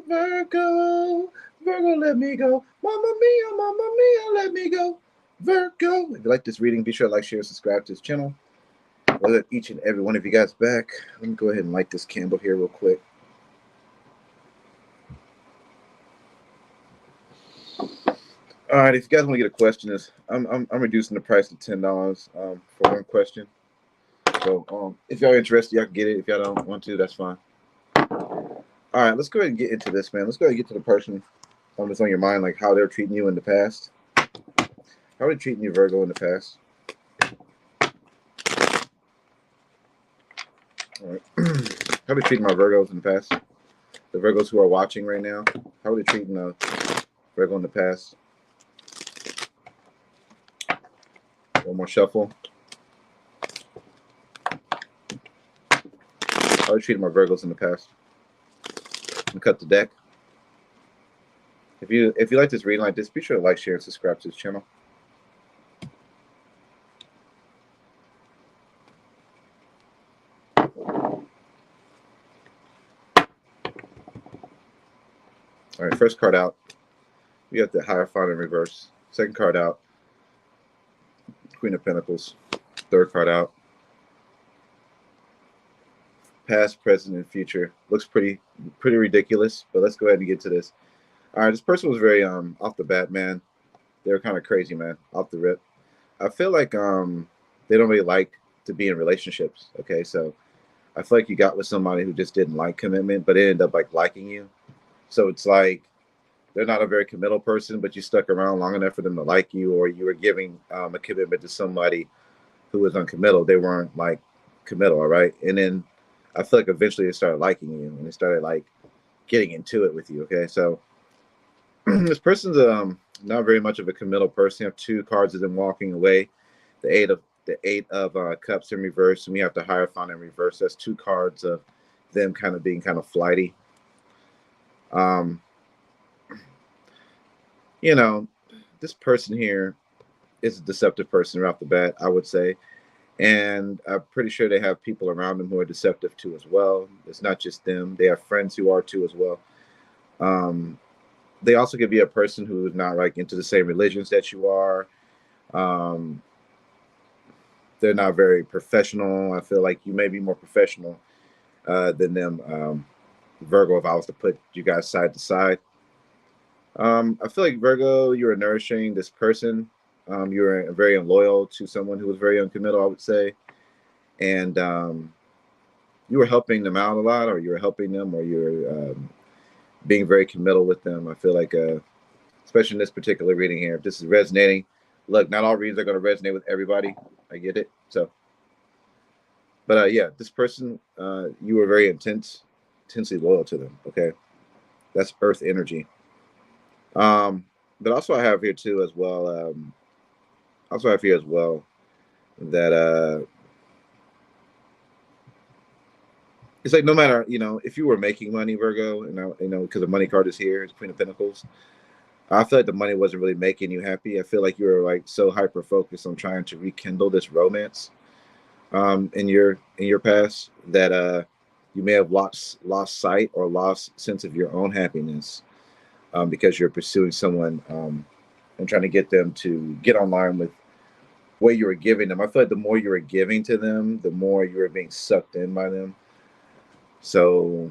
Virgo, Virgo, let me go. Mamma mia, let me go. Virgo. If you like this reading, be sure to like, share, subscribe to this channel. I'll let each and every one of you guys back. Let me go ahead and light this candle here real quick. All right, if you guys want to get a question, I'm reducing the price to $10 for one question. So if y'all interested, y'all can get it. If y'all don't want to, that's fine. All right, let's go ahead and get into this, man. Let's go ahead and get to the person that's on your mind, like how they're treating you in the past. How are they treating you, Virgo, in the past? All right. How are they treating my Virgos in the past? The Virgos who are watching right now, how are they treating Virgo in the past? One more shuffle. How are they treating my Virgos in the past? And cut the deck. If you like this reading like this, be sure to like, share, and subscribe to this channel. All right, first card out. We have the Hierophant in reverse. Second card out, Queen of Pentacles. Third card out, past, present, and future. Looks pretty ridiculous, but let's go ahead and get to this. All right, this person was very off the bat, man. They were kind of crazy, man, off the rip. I feel like they don't really like to be in relationships. Okay, so I feel like you got with somebody who just didn't like commitment, but it ended up like liking you. So it's like they're not a very committal person, but you stuck around long enough for them to like you, or you were giving a commitment to somebody who was uncommittal. They weren't like committal, all right? And then I feel like eventually they started liking you, and they started like getting into it with you, okay? So this person's not very much of a committal person. You have two cards of them walking away. The eight of cups in reverse, and we have the Hierophant in reverse. That's two cards of them kind of being kind of flighty. You know, this person here is a deceptive person right off the bat, I would say. And I'm pretty sure they have people around them who are deceptive too as well. It's not just them. They have friends who are too as well. They also could be a person who is not like into the same religions that you are. They're not very professional. I feel like you may be more professional than them, Virgo, if I was to put you guys side to side. I feel like, Virgo, you were nourishing this person. You were very loyal to someone who was very uncommittal, I would say. And you were helping them out a lot, or you were helping them, or you were being very committal with them. I feel like, especially in this particular reading here, if this is resonating, look, not all readings are going to resonate with everybody. I get it. So, but yeah, this person, you were very intensely loyal to them. Okay. That's earth energy. But also I have here too as well. Also I have here as well that it's like no matter, if you were making money, Virgo, and because the money card is here, it's Queen of Pentacles. I feel like the money wasn't really making you happy. I feel like you were like so hyper focused on trying to rekindle this romance in your past that you may have lost sight or lost sense of your own happiness. Because you're pursuing someone and trying to get them to get online with what you were giving them. I feel like the more you were giving to them, the more you were being sucked in by them. So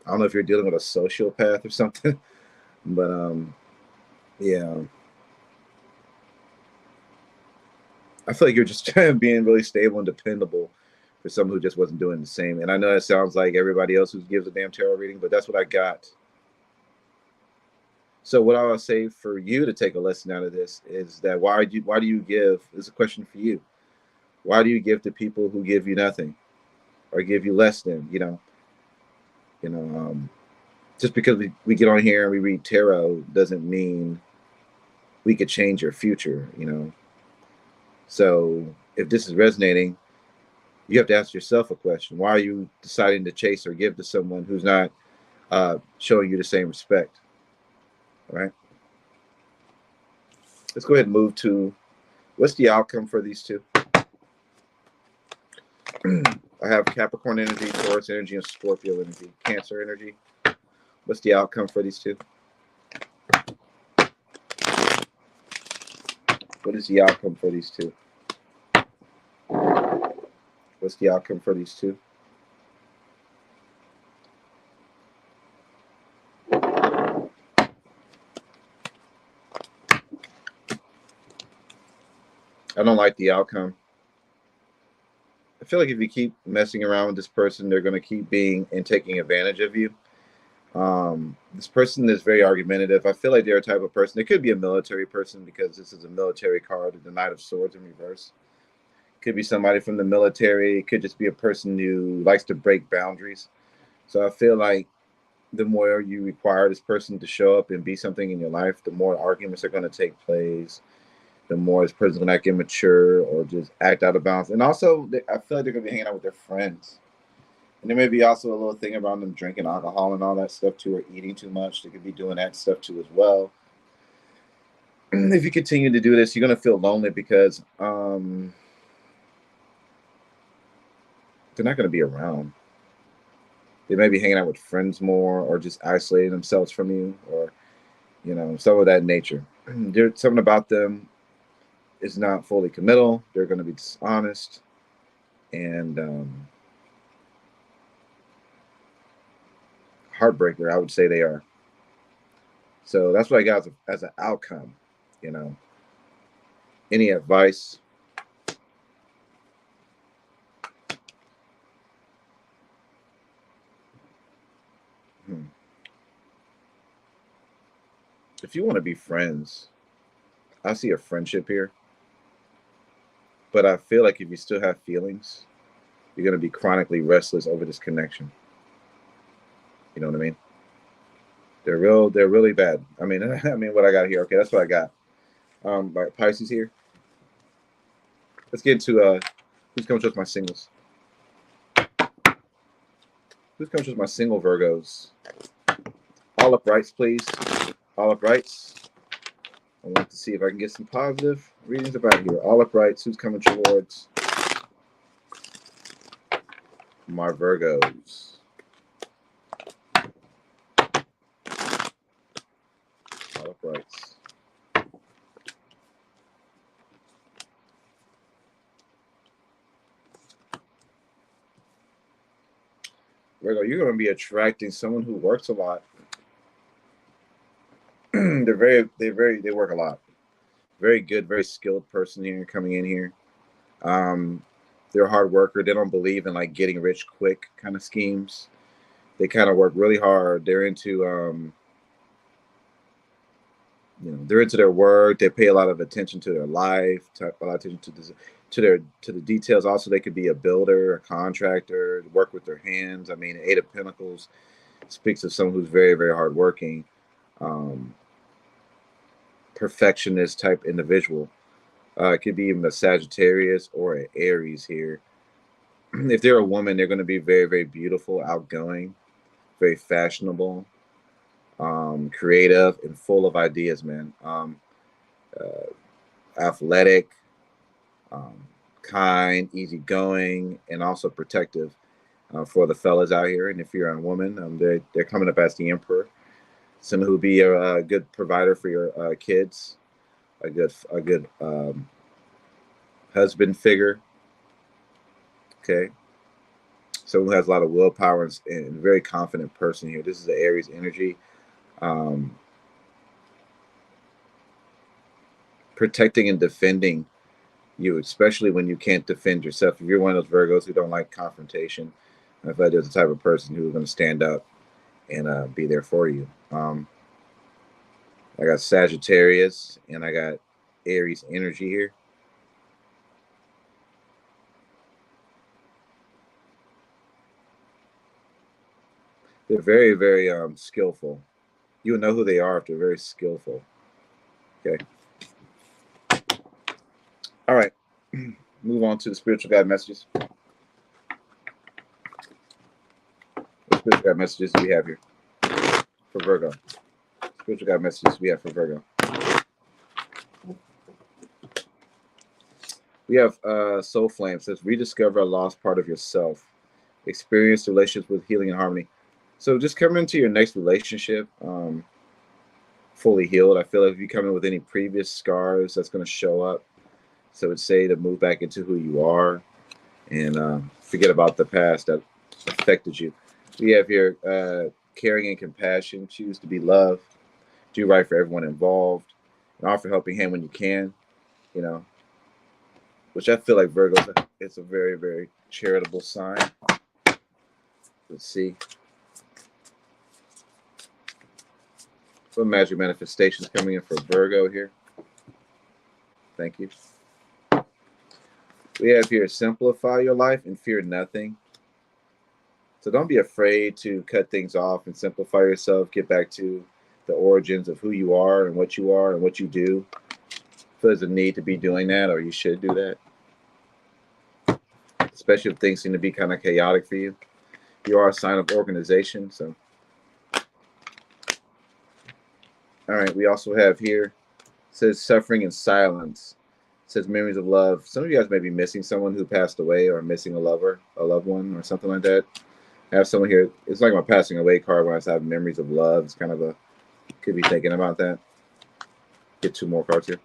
I don't know if you're dealing with a sociopath or something, but yeah. I feel like you're just being really stable and dependable for someone who just wasn't doing the same. And I know that sounds like everybody else who gives a damn tarot reading, but that's what I got. So what I would say for you to take a lesson out of this is that why do you give? This is a question for you. Why do you give to people who give you nothing or give you less than? Just because we get on here and we read tarot doesn't mean we could change your future. So if this is resonating, you have to ask yourself a question. Why are you deciding to chase or give to someone who's not showing you the same respect? All right. Let's go ahead and move to what's the outcome for these two. I have Capricorn energy, Taurus energy, and Scorpio energy. Cancer energy. What's the outcome for these two? What is the outcome for these two? What's the outcome for these two? I don't like the outcome. I feel like if you keep messing around with this person, they're going to keep being and taking advantage of you. This person is very argumentative. I feel like they're a type of person. It could be a military person because this is a military card, the Knight of Swords in reverse. Could be somebody from the military. It could just be a person who likes to break boundaries. So I feel like the more you require this person to show up and be something in your life, the more arguments are going to take place. The more this person's going to act immature or just act out of bounds. And also, I feel like they're going to be hanging out with their friends. And there may be also a little thing around them drinking alcohol and all that stuff too, or eating too much. They could be doing that stuff too as well. If you continue to do this, you're going to feel lonely because they're not going to be around. They may be hanging out with friends more or just isolating themselves from you or, you know, some of that nature. There's something about them is not fully committal. They're going to be dishonest and heartbreaker, I would say they are. So that's what I got as an outcome, you know. Any advice? If you want to be friends, I see a friendship here. But I feel like if you still have feelings, you're going to be chronically restless over this connection. You know what I mean? They're really bad. I mean, what I got here. Okay, that's what I got. Like Pisces here. Let's get into who's coming to us my singles. Who's coming to us my single Virgos? All uprights, please. All uprights. I want to see if I can get some positive readings about here. All uprights. Who's coming towards my Virgos? All uprights. Virgo, you're going to be attracting someone who works a lot. They work a lot. Very good, very skilled person here coming in here. They're a hard worker. They don't believe in like getting rich quick kind of schemes. They kind of work really hard. They're into they're into their work. They pay a lot of attention to their life, a lot of attention to the details. Also, they could be a builder, a contractor, work with their hands. I mean, Eight of Pentacles speaks of someone who's very, very hardworking, perfectionist type individual. It could be even a Sagittarius or an Aries here. If they're a woman, they're going to be very, very beautiful, outgoing, very fashionable, creative, and full of ideas, man. Athletic, kind, easygoing, and also protective for the fellas out here. And if you're a woman, they're coming up as the Emperor. Someone who would be a good provider for your kids, a good husband figure. Okay, someone who has a lot of willpower and a very confident person here. This is the Aries energy. Protecting and defending you, especially when you can't defend yourself. If you're one of those Virgos who don't like confrontation, I feel like there's the type of person who's going to stand up and be there for you. I got Sagittarius and I got Aries energy here. They're very, very skillful. You'll know who they are if they're very skillful. Okay. All right. Move on to the spiritual guide messages. What spiritual guide messages do we have here for Virgo? Spiritual guide messages we have for Virgo. We have Soul Flame says rediscover a lost part of yourself. Experience relationships with healing and harmony. So just come into your next relationship fully healed. I feel like if you come in with any previous scars, that's going to show up. So it's say to move back into who you are and forget about the past that affected you. We have here caring and compassion, choose to be loved, do right for everyone involved, and offer helping hand when you can, you know, which I feel like Virgo, it's a very, very charitable sign. Let's see. Some magic manifestations coming in for Virgo here. Thank you. We have here simplify your life and fear nothing. So don't be afraid to cut things off and simplify yourself. Get back to the origins of who you are and what you do. If there's a need to be doing that, or you should do that. Especially if things seem to be kind of chaotic for you. You are a sign of organization. So, all right. We also have here, it says suffering in silence. It says memories of love. Some of you guys may be missing someone who passed away, or missing a lover, a loved one, or something like that. I have someone here. It's like my passing away card when I have memories of love. It's kind of a, could be thinking about that. Get 2 more cards here.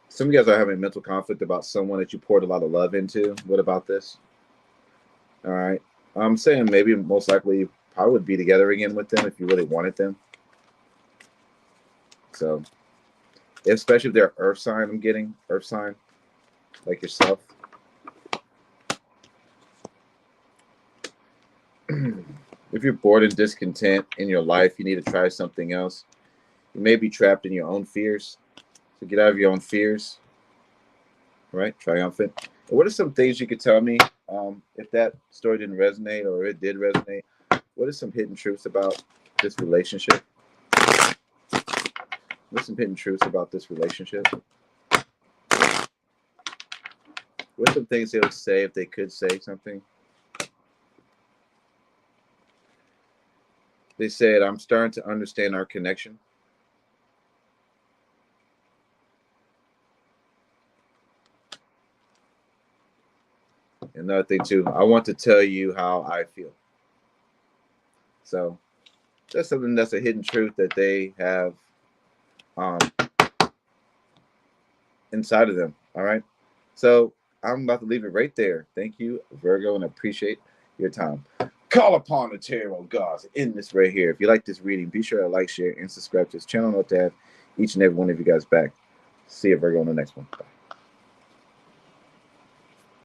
Some of you guys are having mental conflict about someone that you poured a lot of love into. What about this? All right. I'm saying maybe most likely you probably would be together again with them if you really wanted them. So, especially if they're earth sign, I'm getting earth sign, like yourself. If you're bored and discontent in your life, you need to try something else. You may be trapped in your own fears. So get out of your own fears. All right, triumphant. And what are some things you could tell me if that story didn't resonate or it did resonate? What are some hidden truths about this relationship? What's some hidden truths about this relationship? What's some things they would say if they could say something? They said, I'm starting to understand our connection. Another thing too, I want to tell you how I feel. So that's something that's a hidden truth that they have inside of them. All right. So I'm about to leave it right there. Thank you, Virgo, and I appreciate your time. Call upon the tarot gods in this right here. If you like this reading, be sure to like, share, and subscribe to this channel. I'll have each and every one of you guys back. See you, Virgo, on the next one. Bye.